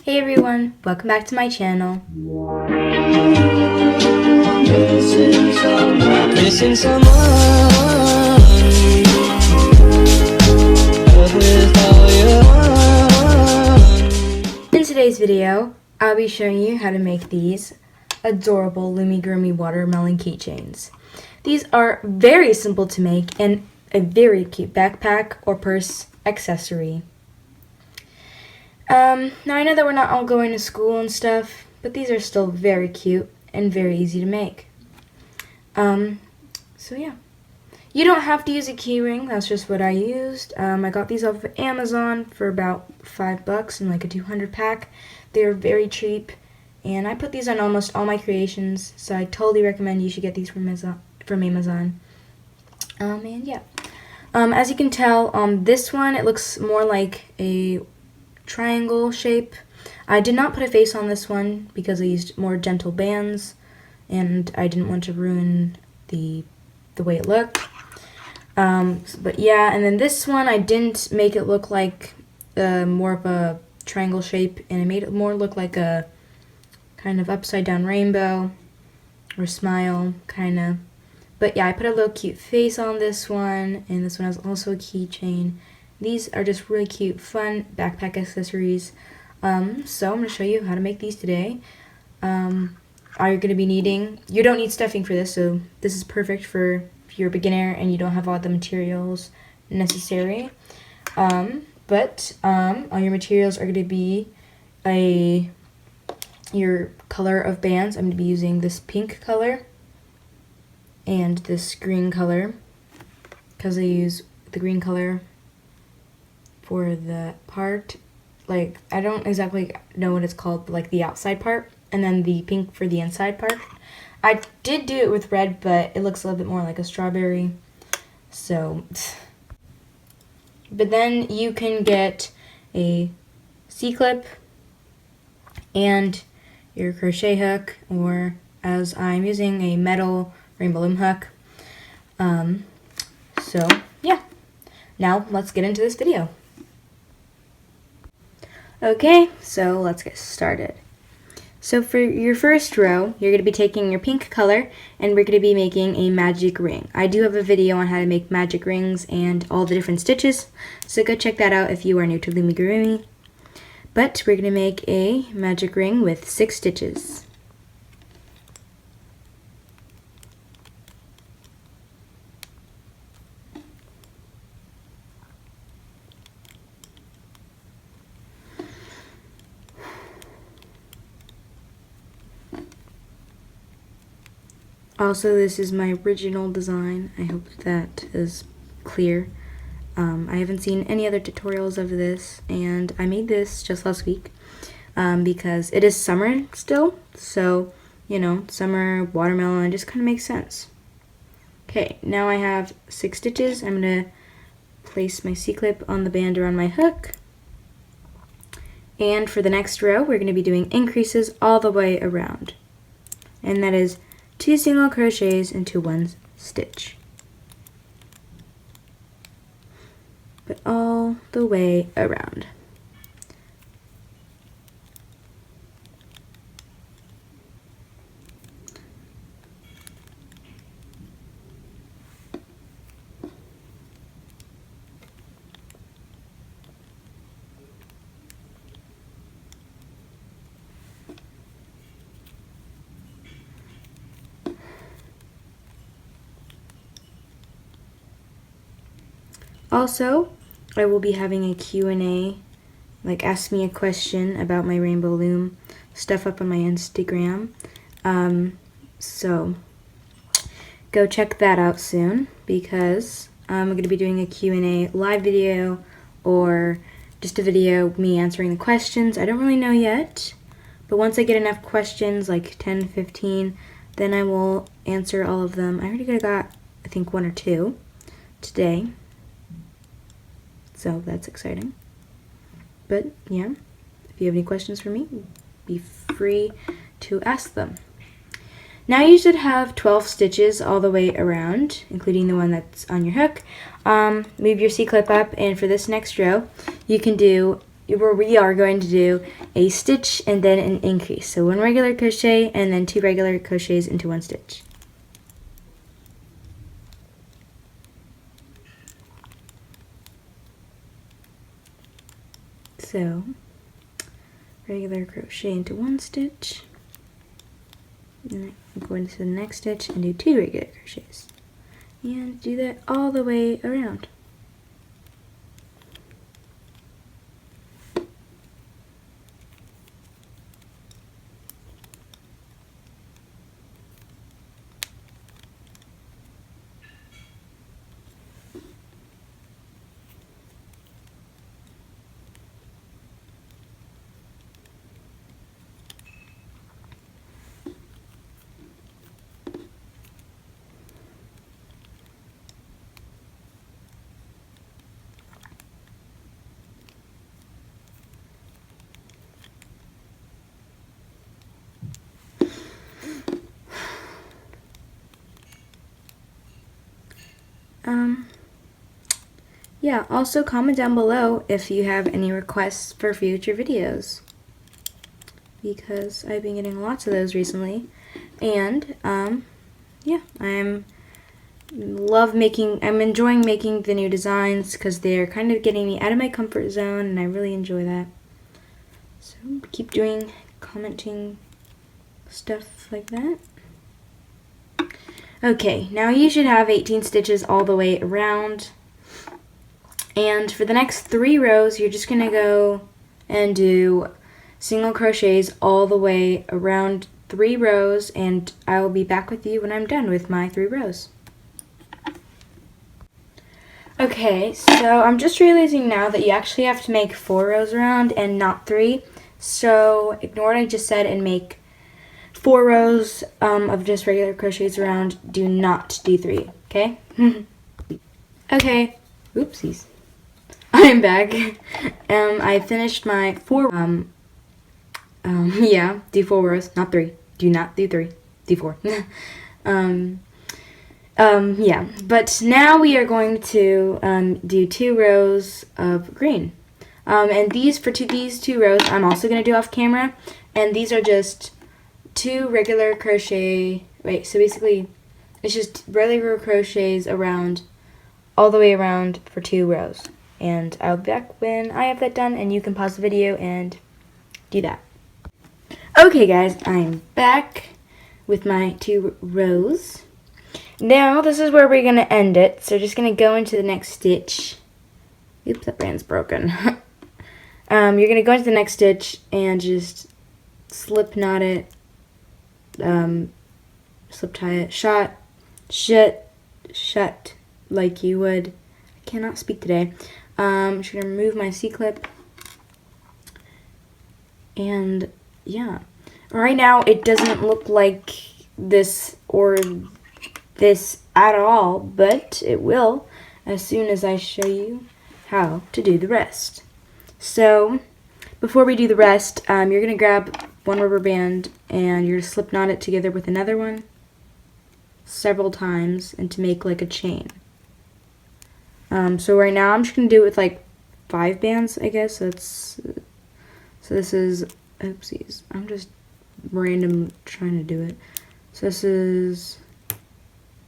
Hey everyone, welcome back to my channel. Missing someone with all your heart. In today's video, I'll be showing you how to make these adorable Loomigurmi Watermelon keychains. These are very simple to make and a very cute backpack or purse accessory. Now I know that we're not all going to school and stuff, but these are still very cute and very easy to make. So yeah. You don't have to use a keyring, that's just what I used. I got these off of Amazon for about $5 in like a 200 pack. They're very cheap, and I put these on almost all my creations, so I totally recommend you should get these from Amazon. And yeah. As you can tell, on this one, it looks more like a triangle shape. I did not put a face on this one because I used more gentle bands, and I didn't want to ruin the way it looked. But yeah, and then this one I didn't make it look like more of a triangle shape, and I made it more look like a kind of upside down rainbow or smile kind of. But yeah, I put a little cute face on this one, and this one has also a keychain. These are just really cute, fun backpack accessories. So I'm going to show you how to make these today. Are you going to be needing, you don't need stuffing for this, so this is perfect for if you're a beginner and you don't have all the materials necessary. But all your materials are going to be your color of bands. I'm going to be using this pink color and this green color, because I use the green color for the part, like, I don't exactly know what it's called, but like the outside part, and then the pink for the inside part. I did do it with red, but it looks a little bit more like a strawberry, so. But then you can get a C-clip and your crochet hook, or as I'm using, a metal rainbow loom hook. So yeah, now let's get into this video. Okay, so let's get started. So for your first row, you're going to be taking your pink color, and we're going to be making a magic ring. I do have a video on how to make magic rings and all the different stitches, so go check that out if you are new to Loomigurmi. But we're going to make a magic ring with 6 stitches. Also, this is my original design. I hope that is clear. I haven't seen any other tutorials of this, and I made this just last week because it is summer still, so, you know, summer, watermelon, it just kind of makes sense. Okay, now I have 6 stitches. I'm going to place my C-clip on the band around my hook. And for the next row, we're going to be doing increases all the way around. And that is 2 single crochets into 1 stitch, but all the way around. Also, I will be having a Q&A, like ask me a question about my rainbow loom stuff up on my Instagram. So go check that out soon, because I'm going to be doing a Q&A live video or just a video me answering the questions. I don't really know yet, but once I get enough questions, like 10, 15, then I will answer all of them. I already got, I think, 1 or 2 today. So that's exciting. But yeah, if you have any questions for me, be free to ask them. Now you should have 12 stitches all the way around, including the one that's on your hook. Move your C-clip up, and for this next row, you can do where we are going to do a stitch and then an increase. So 1 regular crochet and then 2 regular crochets into 1 stitch. So regular crochet into 1 stitch, and then go into the next stitch and do 2 regular crochets, and do that all the way around. Yeah, also comment down below if you have any requests for future videos, because I've been getting lots of those recently. And yeah, I'm enjoying making the new designs because they're kind of getting me out of my comfort zone, and I really enjoy that. So keep doing, commenting, stuff like that. Okay, now you should have 18 stitches all the way around. And for the next 3 rows, you're just going to go and do single crochets all the way around 3 rows, and I will be back with you when I'm done with my 3 rows. Okay, so I'm just realizing now that you actually have to make 4 rows around and not 3. So ignore what I just said and make 4 rows of just regular crochets around. Do not do 3, okay? Okay, oopsies. I'm back. I finished my 4, yeah, do 4 rows, not 3. Do not do 3, do 4. Yeah, but now we are going to do 2 rows of green. And these 2 rows, I'm also going to do off camera, and these are just 2 regular crochet, so basically, it's just regular crochets around, all the way around for 2 rows. And I'll be back when I have that done, and you can pause the video and do that. Okay guys, I'm back with my 2 rows. Now, this is where we're going to end it, so just going to go into the next stitch. Oops, that brand's broken. You're going to go into the next stitch and just slip knot it, slip tie it, shut like you would. I cannot speak today. I'm just going to remove my C-clip. And yeah, right now it doesn't look like this or this at all, but it will as soon as I show you how to do the rest. So before we do the rest, you're going to grab 1 rubber band and you're going to slip knot it together with another one several times and to make like a chain. So right now I'm just going to do it with like 5 bands, I guess. So this is, oopsies, I'm just random trying to do it. So this is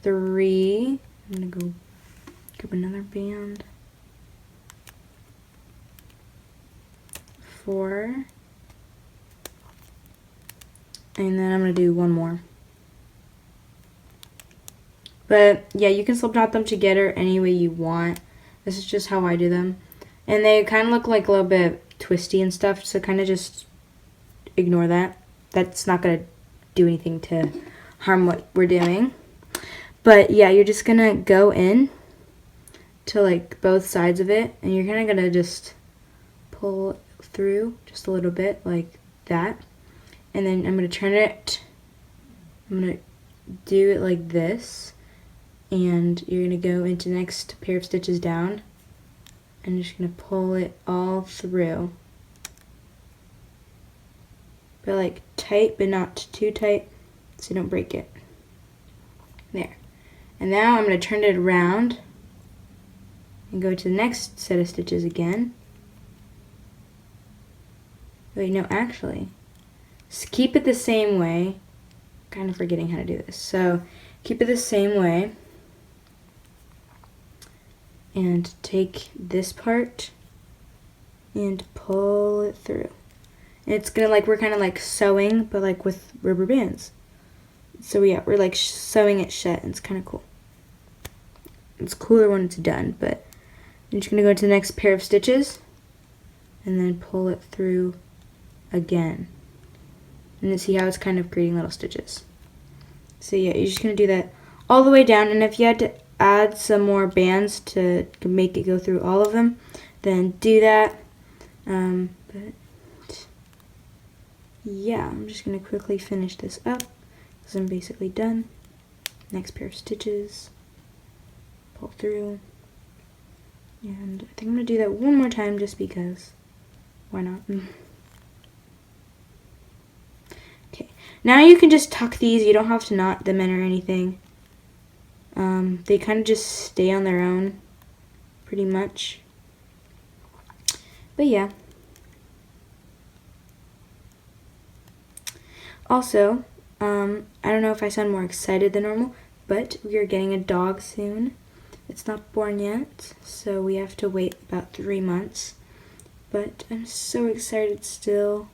3, I'm going to go grab another band, 4, and then I'm going to do 1 more. But yeah, you can slip knot them together any way you want. This is just how I do them. And they kind of look like a little bit twisty and stuff, so kind of just ignore that. That's not going to do anything to harm what we're doing. But yeah, you're just going to go in to like both sides of it, and you're kind of going to just pull through just a little bit like that. And then I'm going to turn it, I'm going to do it like this, and you're going to go into the next pair of stitches down, and just going to pull it all through. But like tight, but not too tight, so you don't break it. There. And now I'm going to turn it around and go to the next set of stitches again. Wait, no, actually. Keep it the same way. Kind of forgetting how to do this. So keep it the same way. And take this part and pull it through. And it's gonna we're kind of like sewing, but like with rubber bands. So yeah, we're like sewing it shut, and it's kind of cool. It's cooler when it's done, but I'm just gonna go to the next pair of stitches and then pull it through again. And then see how it's kind of creating little stitches. So yeah, you're just gonna do that all the way down, and if you had to add some more bands to make it go through all of them, then do that. But yeah, I'm just gonna quickly finish this up because I'm basically done. Next pair of stitches, pull through, and I think I'm gonna do that one more time just because. Why not? Okay, now you can just tuck these. You don't have to knot them in or anything. They kind of just stay on their own, pretty much. But yeah. Also, I don't know if I sound more excited than normal, but we are getting a dog soon. It's not born yet, so we have to wait about 3 months. But I'm so excited still.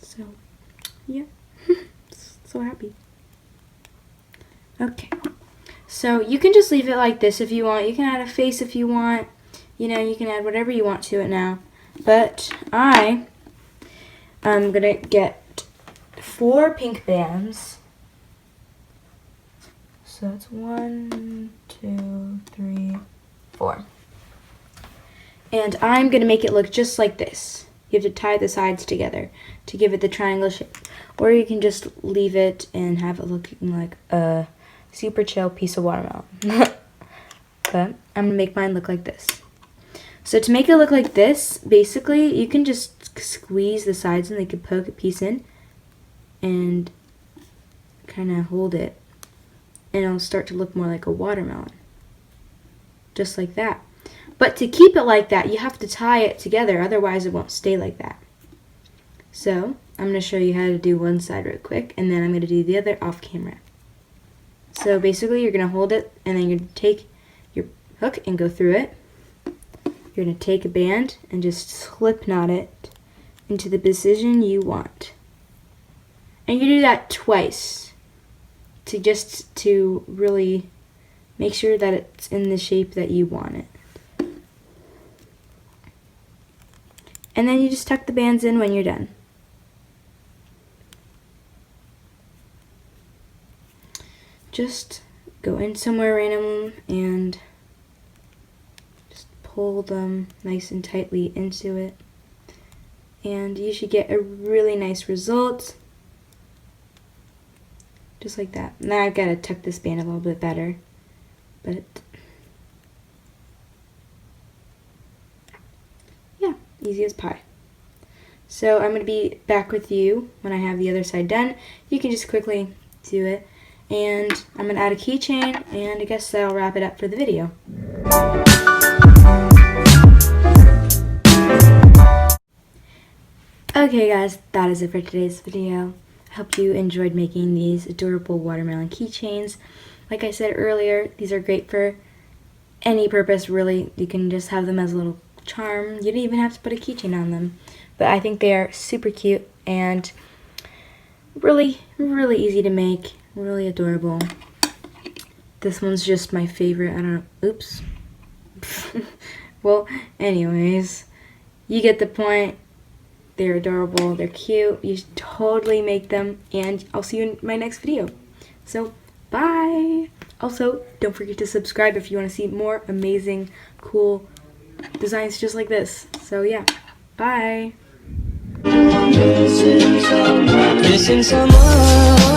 So, yeah. So happy. Okay. So you can just leave it like this if you want. You can add a face if you want. You know, you can add whatever you want to it now. But I'm going to get 4 pink bands. So it's 1, 2, 3, 4. And I'm going to make it look just like this. You have to tie the sides together to give it the triangle shape. Or you can just leave it and have it looking like a super chill piece of watermelon. But I'm going to make mine look like this. So to make it look like this, basically, you can just squeeze the sides and you can poke a piece in and kind of hold it. And it'll start to look more like a watermelon. Just like that. But to keep it like that, you have to tie it together, otherwise it won't stay like that. So, I'm going to show you how to do one side real quick, and then I'm going to do the other off camera. So basically, you're going to hold it, and then you're going to take your hook and go through it. You're going to take a band and just slip knot it into the position you want. And you do that twice to really make sure that it's in the shape that you want it. And then you just tuck the bands in when you're done. Just go in somewhere random and just pull them nice and tightly into it. And you should get a really nice result. Just like that. Now I've got to tuck this band a little bit better. But yeah, easy as pie. So I'm going to be back with you when I have the other side done. You can just quickly do it. And I'm going to add a keychain, and I guess that'll wrap it up for the video. Okay guys, that is it for today's video. I hope you enjoyed making these adorable watermelon keychains. Like I said earlier, these are great for any purpose really. You can just have them as a little charm. You don't even have to put a keychain on them. But I think they are super cute and really, really easy to make. Really adorable. This one's just my favorite. I don't know. Oops. Well, anyways, you get the point. They're adorable. They're cute. You should totally make them. And I'll see you in my next video. So, bye. Also, don't forget to subscribe if you want to see more amazing, cool designs just like this. So, yeah. Bye. Missing someone.